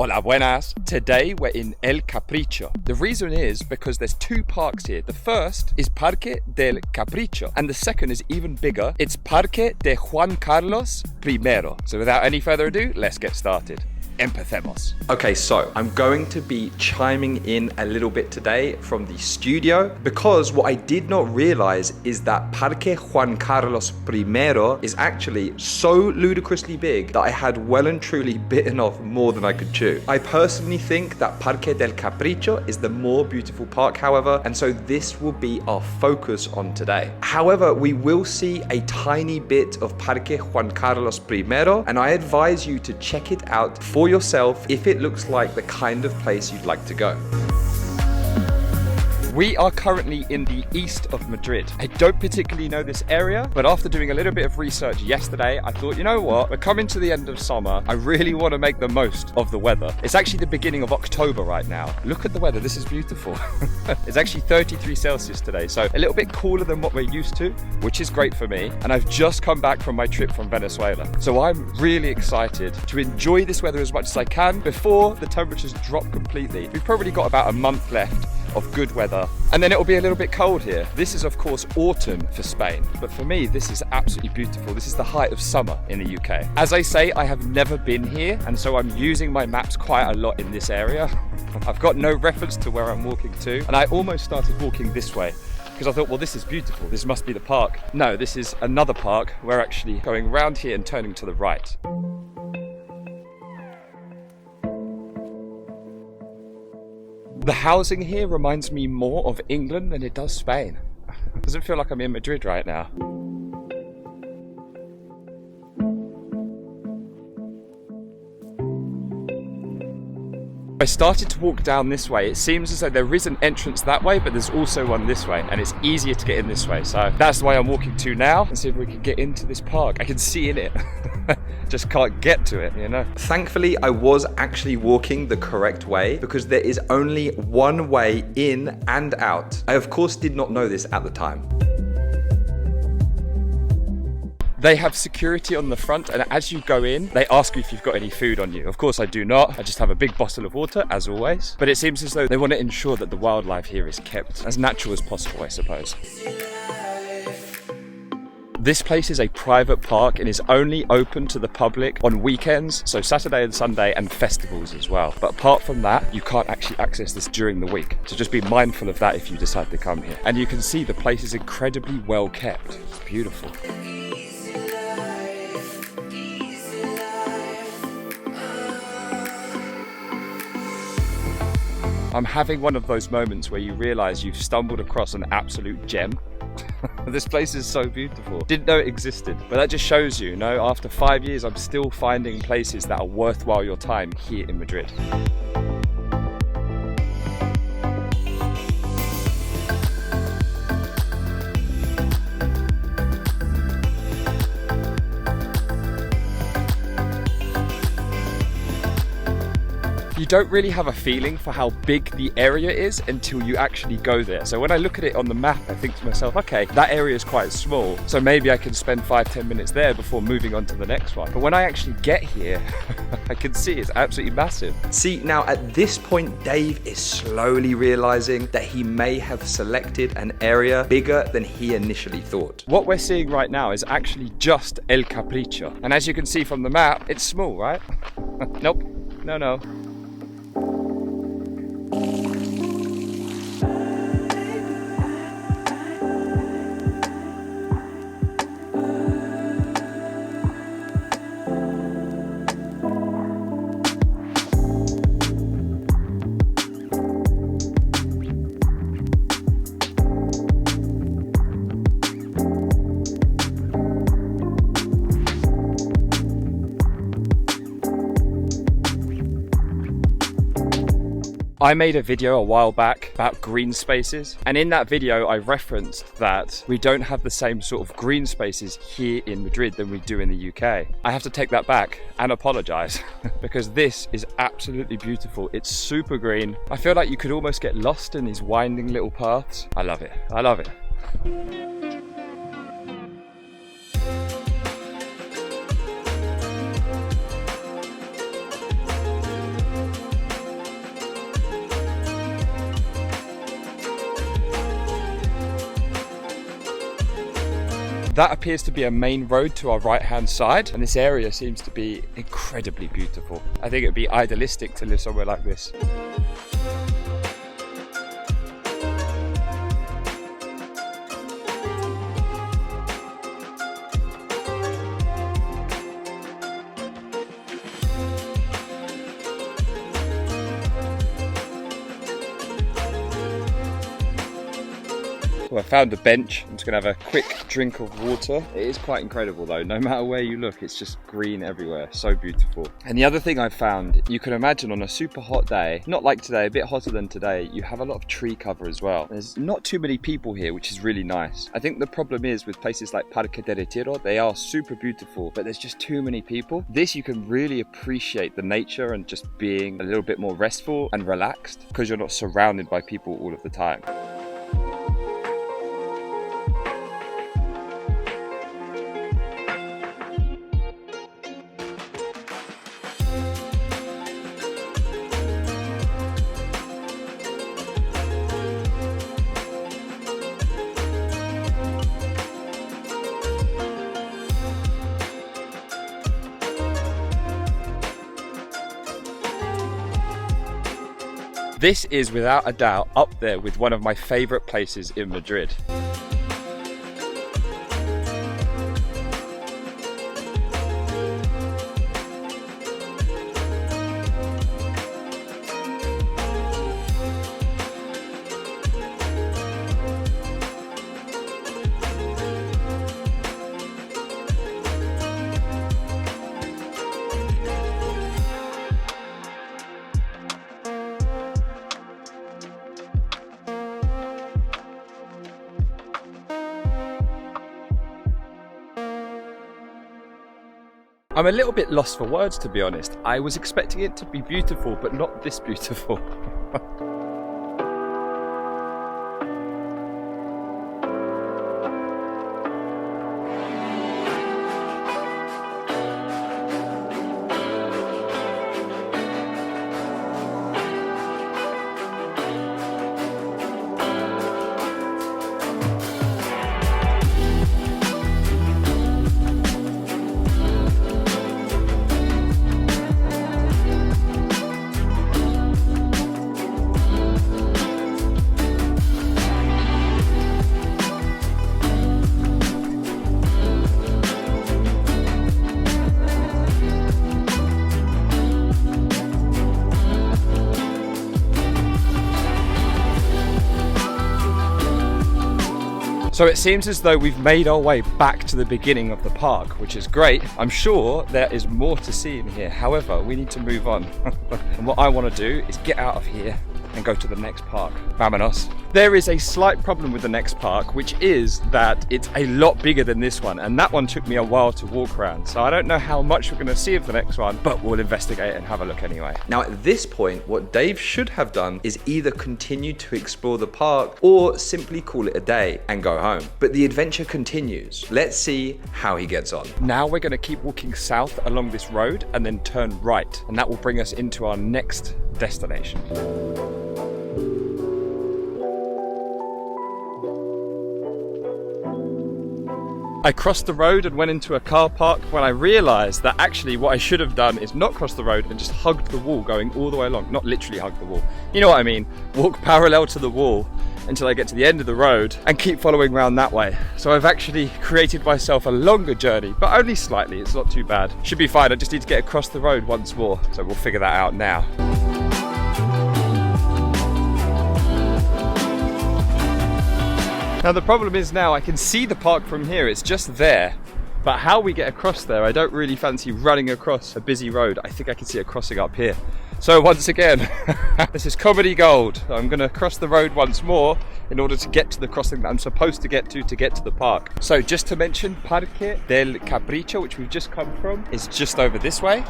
Hola Buenas. Today we're in El Capricho. The reason is because there's two parks here. The first is Parque del Capricho and the second is even bigger. It's Parque de Juan Carlos I. So without any further ado, let's get started. Empecemos. Okay, so I'm going to be chiming in a little bit today from the studio because what I did not realize is that Parque Juan Carlos I is actually so ludicrously big that I had well and truly bitten off more than I could chew. I personally think that Parque del Capricho is the more beautiful park, however, and so this will be our focus on today. However, we will see a tiny bit of Parque Juan Carlos I, and I advise you to check it out for yourself if it looks like the kind of place you'd like to go. We are currently in the east of Madrid. I don't particularly know this area, but after doing a little bit of research yesterday, I thought, you know what? We're coming to the end of summer. I really want to make the most of the weather. It's actually the beginning of October right now. Look at the weather. This is beautiful. It's actually 33 Celsius today, so a little bit cooler than what we're used to, which is great for me. And I've just come back from my trip from Venezuela. So I'm really excited to enjoy this weather as much as I can before the temperatures drop completely. We've probably got about a month left of good weather, and then it'll be a little bit cold here. This is of course autumn for Spain, but for me this is absolutely beautiful. This is the height of summer in the UK. As I say, I have never been here, and so I'm using my maps quite a lot in this area. I've got no reference to where I'm walking to, and I almost started walking this way because I thought, well, this is beautiful, this must be the park. No, this is another park. We're actually going around here and turning to the right. The housing here reminds me more of England than it does Spain. Doesn't feel like I'm in Madrid right now. I started to walk down this way. It seems as though there is an entrance that way, but there's also one this way, and it's easier to get in this way. So that's the way I'm walking to now, and see if we can get into this park. I can see in it, just can't get to it, you know? Thankfully, I was actually walking the correct way because there is only one way in and out. I of course did not know this at the time. They have security on the front, and as you go in, they ask you if you've got any food on you. Of course I do not. I just have a big bottle of water, as always. But it seems as though they want to ensure that the wildlife here is kept as natural as possible, I suppose. This place is a private park and is only open to the public on weekends, so Saturday and Sunday, and festivals as well. But apart from that, you can't actually access this during the week. So just be mindful of that if you decide to come here. And you can see the place is incredibly well kept. It's beautiful. I'm having one of those moments where you realise you've stumbled across an absolute gem. This place is so beautiful. Didn't know it existed, but that just shows you, after 5 years, I'm still finding places that are worthwhile your time here in Madrid. You don't really have a feeling for how big the area is until you actually go there. So when I look at it on the map, I think to myself, okay, that area is quite small, so maybe I can spend 5-10 minutes there before moving on to the next one. But when I actually get here, I can see it's absolutely massive. See, now at this point, Dave is slowly realizing that he may have selected an area bigger than he initially thought. What we're seeing right now is actually just El Capricho. And as you can see from the map, it's small, right? Nope, no. I made a video a while back about green spaces, and in that video I referenced that we don't have the same sort of green spaces here in Madrid than we do in the UK. I have to take that back and apologise because this is absolutely beautiful. It's super green. I feel like you could almost get lost in these winding little paths. I love it. I love it. That appears to be a main road to our right hand side, and this area seems to be incredibly beautiful. I think it would be idealistic to live somewhere like this. So I found a bench. I'm just gonna have a quick drink of water. It is quite incredible though. No matter where you look, it's just green everywhere. So beautiful. And the other thing I found, you can imagine on a super hot day, not like today, a bit hotter than today, you have a lot of tree cover as well. There's not too many people here, which is really nice. I think the problem is with places like Parque del Capricho, they are super beautiful, but there's just too many people. This, you can really appreciate the nature and just being a little bit more restful and relaxed because you're not surrounded by people all of the time. This is without a doubt up there with one of my favourite places in Madrid. I'm a little bit lost for words, to be honest. I was expecting it to be beautiful, but not this beautiful. So it seems as though we've made our way back to the beginning of the park, which is great. I'm sure there is more to see in here. However, we need to move on. And what I want to do is get out of here and go to the next park. Vámonos. There is a slight problem with the next park, which is that it's a lot bigger than this one, and that one took me a while to walk around. So I don't know how much we're going to see of the next one, but we'll investigate and have a look anyway. Now at this point, what Dave should have done is either continue to explore the park or simply call it a day and go home. But the adventure continues. Let's see how he gets on. Now we're going to keep walking south along this road and then turn right, and that will bring us into our next destination. I crossed the road and went into a car park when I realised that actually what I should have done is not cross the road and just hugged the wall going all the way along. Not literally hug the wall. You know what I mean? Walk parallel to the wall until I get to the end of the road and keep following around that way. So I've actually created myself a longer journey, but only slightly. It's not too bad. Should be fine. I just need to get across the road once more. So we'll figure that out now. Now the problem is now I can see the park from here, it's just there. But how we get across there, I don't really fancy running across a busy road. I think I can see a crossing up here. So once again, this is comedy gold. I'm gonna cross the road once more in order to get to the crossing that I'm supposed to get to the park. So just to mention, Parque del Capricho, which we've just come from, is just over this way.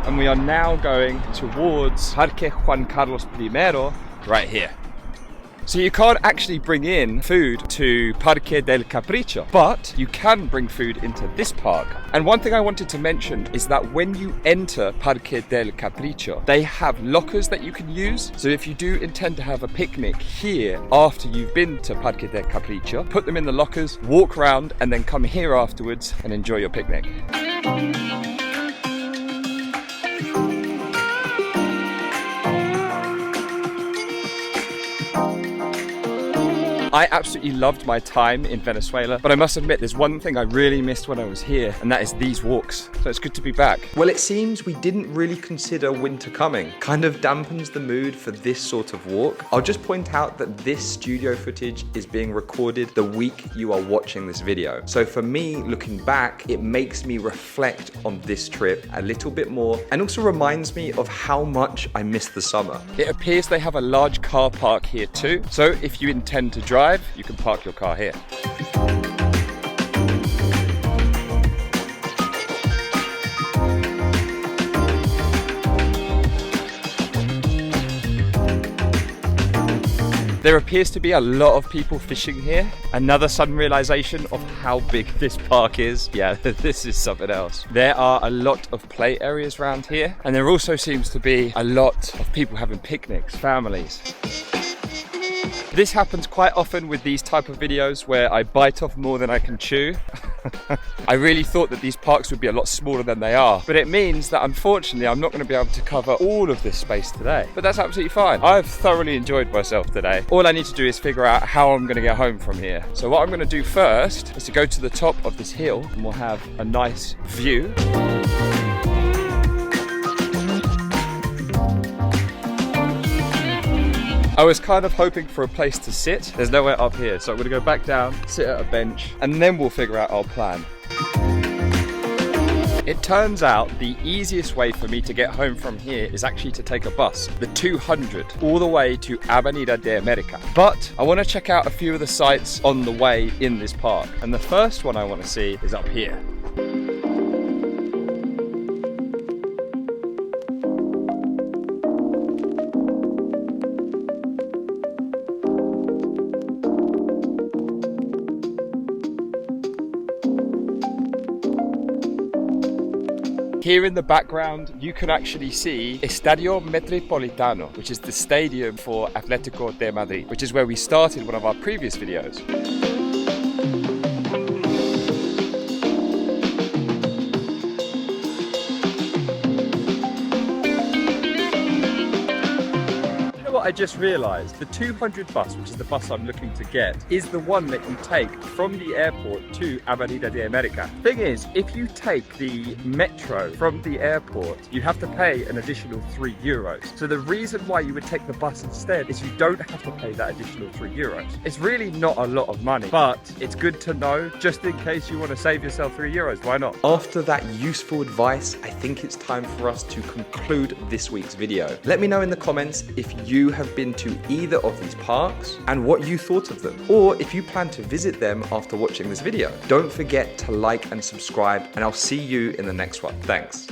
And we are now going towards Parque Juan Carlos I right here. So you can't actually bring in food to Parque del Capricho, but you can bring food into this park. And one thing I wanted to mention is that when you enter Parque del Capricho, they have lockers that you can use. So if you do intend to have a picnic here after you've been to Parque del Capricho, put them in the lockers, walk around, and then come here afterwards and enjoy your picnic. I absolutely loved my time in Venezuela, but I must admit there's one thing I really missed when I was here, and that is these walks. So it's good to be back. Well, it seems we didn't really consider winter coming. Kind of dampens the mood for this sort of walk. I'll just point out that this studio footage is being recorded the week you are watching this video. So for me, looking back, it makes me reflect on this trip a little bit more, and also reminds me of how much I missed the summer. It appears they have a large car park here too, so if you intend to drive, you can park your car here. There appears to be a lot of people fishing here. Another sudden realization of how big this park is. Yeah, this is something else. There are a lot of play areas around here, and there also seems to be a lot of people having picnics, families. This happens quite often with these type of videos where I bite off more than I can chew. I really thought that these parks would be a lot smaller than they are, but it means that unfortunately I'm not going to be able to cover all of this space today. But that's absolutely fine. I've thoroughly enjoyed myself today. All I need to do is figure out how I'm going to get home from here. So what I'm going to do first is to go to the top of this hill and we'll have a nice view. I was kind of hoping for a place to sit. There's nowhere up here, so I'm gonna go back down, sit at a bench, and then we'll figure out our plan. It turns out the easiest way for me to get home from here is actually to take a bus, the 200, all the way to Avenida de America. But I want to check out a few of the sites on the way in this park, and the first one I want to see is up here. Here in the background, you can actually see Estadio Metropolitano, which is the stadium for Atlético de Madrid, which is where we started one of our previous videos. I just realized the 200 bus, which is the bus I'm looking to get, is the one that you take from the airport to Avenida de America. Thing is, if you take the metro from the airport, you have to pay an additional €3. So the reason why you would take the bus instead is you don't have to pay that additional €3. It's really not a lot of money, but it's good to know just in case you want to save yourself €3. Why not? After that useful advice, I think it's time for us to conclude this week's video. Let me know in the comments if you have been to either of these parks and what you thought of them, or if you plan to visit them after watching this video. Don't forget to like and subscribe, and I'll see you in the next one. Thanks.